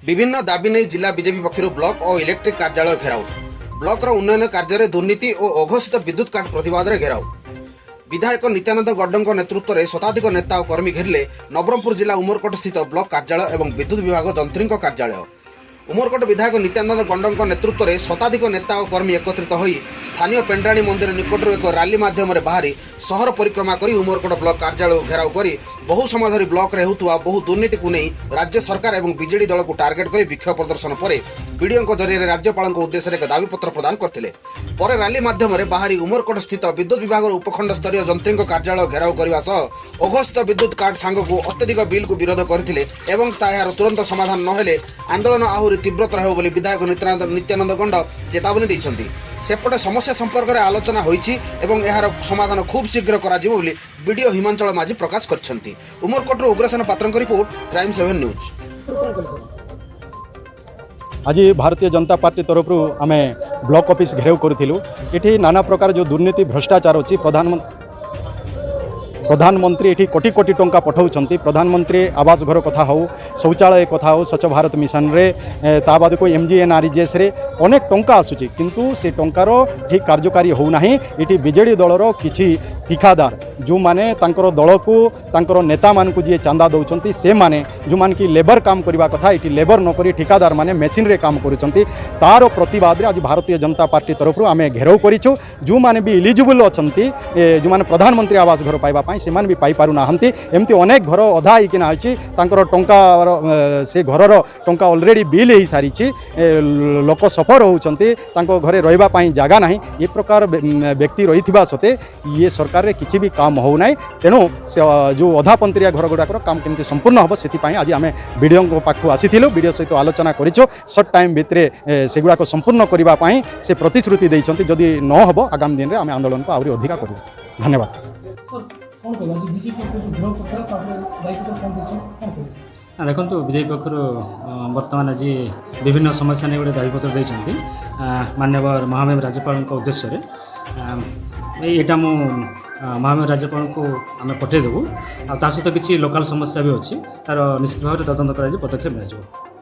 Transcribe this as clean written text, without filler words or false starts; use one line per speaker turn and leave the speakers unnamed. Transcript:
विभिन्न दाबी नहीं जिला बीजेपी पक्षर ब्लॉक और इलेक्ट्रिक कार्यालय घेराव ब्लॉक उन्नयन कार्य दुर्नीति और अघोषित विद्युत काट प्रतिवाद घेराव विधायक नित्यानंद गड्डों नेतृत्व में शताधिक नेता और कर्मी घेरिले नवरंगपुर जिला उमरकोट स्थित ब्लॉक कार्यालय और विद्युत विभाग जंत्री कार्यालय। उमरकोट विधायक नित्यानंद गड्डों नेतृत्व में शताधिक नेता और कर्मी एकत्रित हो स्थानीय पेंड्राणी मंदिर निकटर एक रैली माध्यम बाहरी सहर परिक्रमा कर उमरकोट ब्लॉक कार्यालय घेराव कर बहु समय धरी ब्लॉक रे होतुवा बहु दुर्नीति को नहीं राज्य सरकार और बीजेडी दल को टार्गेट कर विक्षोभ प्रदर्शन पर वीडियो जरिए राज्यपाल उद्देश्य एक दाबीपत्र प्रदान करते रैली माध्यम बाहरी उमरकोट स्थित विद्युत विभाग उपखंड स्तरीय जंत्री कार्यालय घेराव करने सह अघोषित विद्युत काट सांग को अत्यधिक बिल को विरोध करते तुरंत समाधान नहेले आंदोलन आहरी तीव्रतर हो विधायक नित्यानंद गंड चेतावनी देते सेपटे समस्या संपर्क में आलोचना होईछि एवं यार समाधान खूब शीघ्र करा जिवो बोली वीडियो हिमांचल माझी प्रकाश करछंती। उमरकोट उग्रसेन पात्रଙ୍କ रिपोर्ट क्राइम 7 न्यूज।
आज भारतीय जनता पार्टी तरफ आम ब्लॉक ऑफिस घेराव करूँ ये नाना प्रकार जो दुर्नीति भ्रष्टाचार अच्छी प्रधानमंत्री ये कोटी कोटी टंका पठाउछंती प्रधानमंत्री आवास घर कथा हो शौचालय कथा हो स्वच्छ भारत मिशन रे ता बाद को MGNRGS रे अनेक टंका आसुची किंतु से टंकार ठीक कार्यकारी होना ये बीजेडी दलर किछि ठिकादार जो माने तांकर दल को तांकर नेता मान को जी चांदा दौरान से माने जो मान की लेबर काम करने कथा ये लेबर नक ठिकादार माने मेसीन रे काम करुँच तार प्रतिवाद आज भारतीय जनता पार्टी तरफ आम घेराव करूँ जो माने भी इलिजिबल अच्छा जो माने प्रधानमंत्री आवास घर पाइबा से भी पाई पारु नाहंती एमती अनेक घर अधा होना तांकर टंका से घरर टंका ऑलरेडी बिल हो सारी लोक सफर होती घरे रहा जगह ना ये प्रकार व्यक्ति रही सत्ते ये सरकार रे किसी भी काम होना तेणु जो अधापंतरिया घर गुड़ाकर काम केमती संपूर्ण हम से आज आम वीडियो पाखु आसीलु वीडियो सहित आलोचना करूँ सर्ट टाइम भितर से गुड़ाक संपूर्ण करने से प्रतिश्रुति देते जदि न हम आगामी दिन में आम आंदोलन को आहरी अधिका करूँ। धन्यवाद।
देखो बीजेपी पक्ष बर्तमान आज विभिन्न समस्या नहीं गोटे दाबीपत्र देते माननीय महामहिम राज्यपाल उद्देश्य यहाँ मु महामहिम राज्यपाल को आम पठेदेबू आ सहित किसी लोकल समस्या भी अच्छी तार निश्चित भाव में तदंत कर पदक्षेप लिया।